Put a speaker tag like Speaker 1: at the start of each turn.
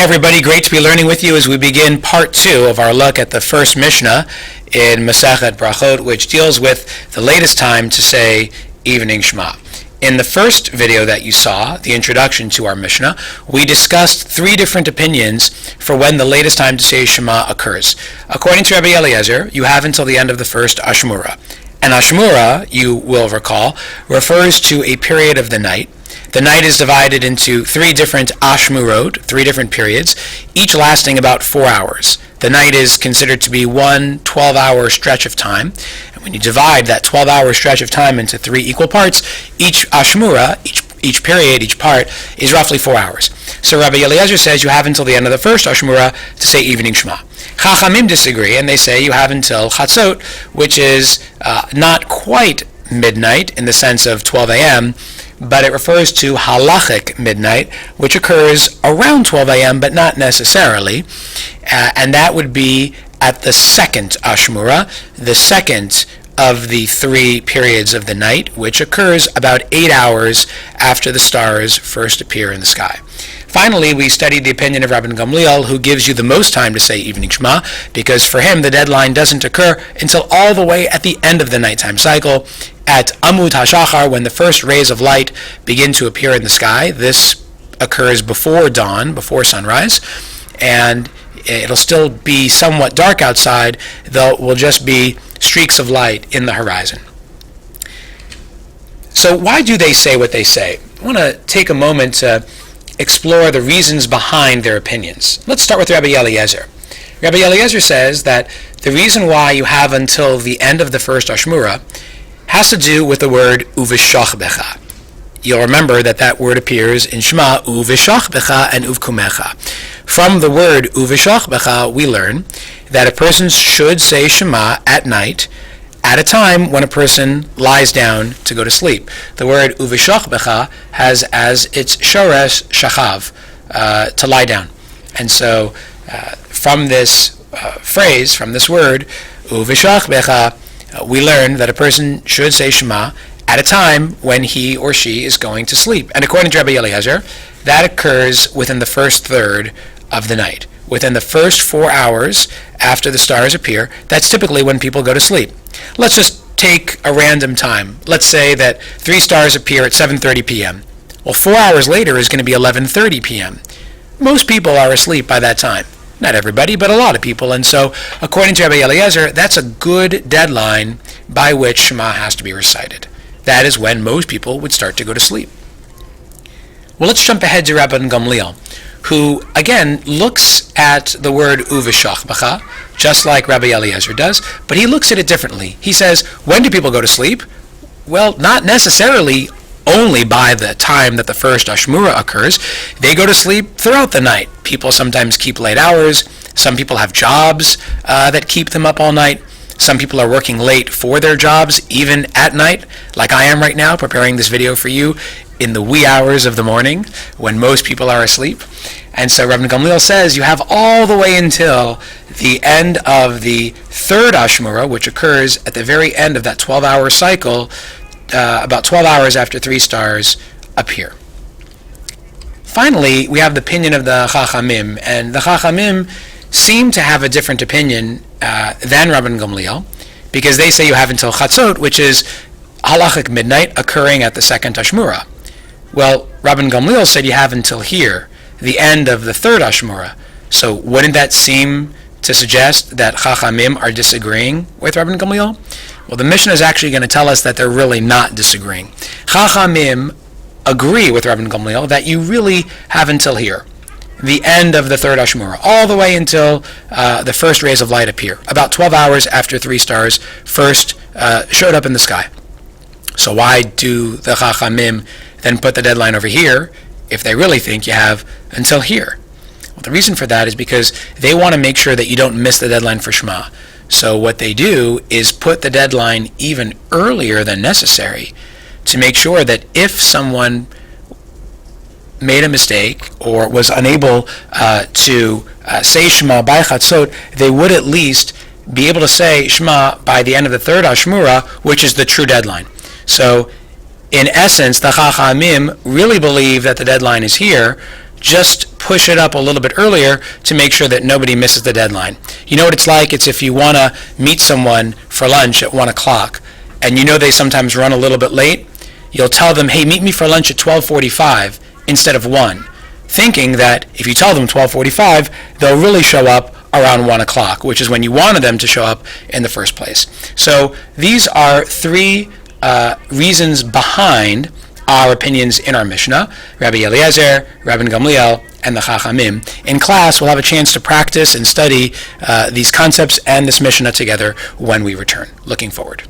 Speaker 1: everybody, great to be learning with you as we begin part 2 of our look at the first Mishna in Masechet Brachot, which deals with the latest time to say evening Shema. In the first video that you saw, the introduction to our Mishnah, we discussed 3 different opinions for when the latest time to say Shema occurs. According to Rabbi Elazar, you have until the end of the first Ashmura. And Ashmura, you will recall, refers to a period of the night. The night is divided into 3 different Ashmurot, 3 different periods, each lasting about 4 hours. The night is considered to be one 12-hour stretch of time. And when you divide that 12-hour stretch of time into 3 equal parts, each Ashmura, each period, each part, is roughly 4 hours. So Rabbi Elazar says you have until the end of the first Ashmura to say evening Shema. Chachamim disagree, and they say you have until Chatzot, which is not quite midnight in the sense of 12 a.m., but it refers to halachic midnight, which occurs around 12 a.m., but not necessarily. And that would be at the second Ashmura, the second of the 3 periods of the night, which occurs about 8 hours after the stars first appear in the sky. Finally, we studied the opinion of Rabban Gamliel, who gives you the most time to say evening Shema, because for him the deadline doesn't occur until all the way at the end of the nighttime cycle, at Amud HaShachar, when the first rays of light begin to appear in the sky. This occurs before dawn, before sunrise, and it'll still be somewhat dark outside, though it will just be streaks of light in the horizon. So why do they say what they say? I want to take a moment to explore the reasons behind their opinions. Let's start with Rabbi Elazar. Rabbi Elazar says that the reason why you have until the end of the first Ashmura has to do with the word uveshach becha. You'll remember that word appears in Shema, uveshach becha and uvkumecha. From the word uveshach becha, we learn that a person should say Shema at night, at a time when a person lies down to go to sleep. The word uveshach becha has as its shoresh shachav, to lie down. And so from this phrase, from this word, uveshach becha, we learn that a person should say Shema at a time when he or she is going to sleep. And according to Rabbi Elazar, that occurs within the first third of the night. Within the first 4 hours after the stars appear, that's typically when people go to sleep. Let's just take a random time. Let's say that 3 stars appear at 7:30 p.m. Well, 4 hours later is going to be 11:30 p.m. Most people are asleep by that time. Not everybody, but a lot of people. And so, according to Rabbi Elazar, that's a good deadline by which Shema has to be recited. That is when most people would start to go to sleep. Well, let's jump ahead to Rabban Gamliel, who, again, looks at the word uveshach becha, just like Rabbi Elazar does, but he looks at it differently. He says, when do people go to sleep? Well, not necessarily only by the time that the first Ashmura occurs. They go to sleep throughout the night. People sometimes keep late hours. Some people have jobs that keep them up all night. Some people are working late for their jobs, even at night, like I am right now, preparing this video for you in the wee hours of the morning when most people are asleep. And so Rabban Gamliel says you have all the way until the end of the third Ashmura, which occurs at the very end of that 12-hour cycle, about 12 hours after 3 stars appear. Finally, we have the opinion of the Chachamim, and the Chachamim seem to have a different opinion than Rabban Gamliel, because they say you have until Chatzot, which is halachic midnight, occurring at the second Ashmura. Well, Rabban Gamliel said you have until here, the end of the third Ashmura. So wouldn't that seem to suggest that Chachamim are disagreeing with Rabban Gamliel? Well, the Mishnah is actually going to tell us that they're really not disagreeing. Chachamim agree with Rabban Gamliel that you really have until here, the end of the third Ashmura, all the way until the first rays of light appear, about 12 hours after 3 stars first showed up in the sky. So why do the Chachamim then put the deadline over here if they really think you have until here? Well, the reason for that is because they want to make sure that you don't miss the deadline for Shema. So what they do is put the deadline even earlier than necessary to make sure that if someone made a mistake or was unable to say Shema by Chatzot, they would at least be able to say Shema by the end of the third Ashmura, which is the true deadline. So in essence, the Chachamim really believe that the deadline is here, just push it up a little bit earlier to make sure that nobody misses the deadline. You know what it's like? It's if you want to meet someone for lunch at 1 o'clock, and you know they sometimes run a little bit late, you'll tell them, hey, meet me for lunch at 12:45 instead of 1, thinking that if you tell them 12:45, they'll really show up around 1 o'clock, which is when you wanted them to show up in the first place. So these are 3 reasons behind our opinions in our Mishnah, Rabbi Elazar, Rabban Gamliel, and the Chachamim. In class, we'll have a chance to practice and study these concepts and this Mishnah together when we return. Looking forward.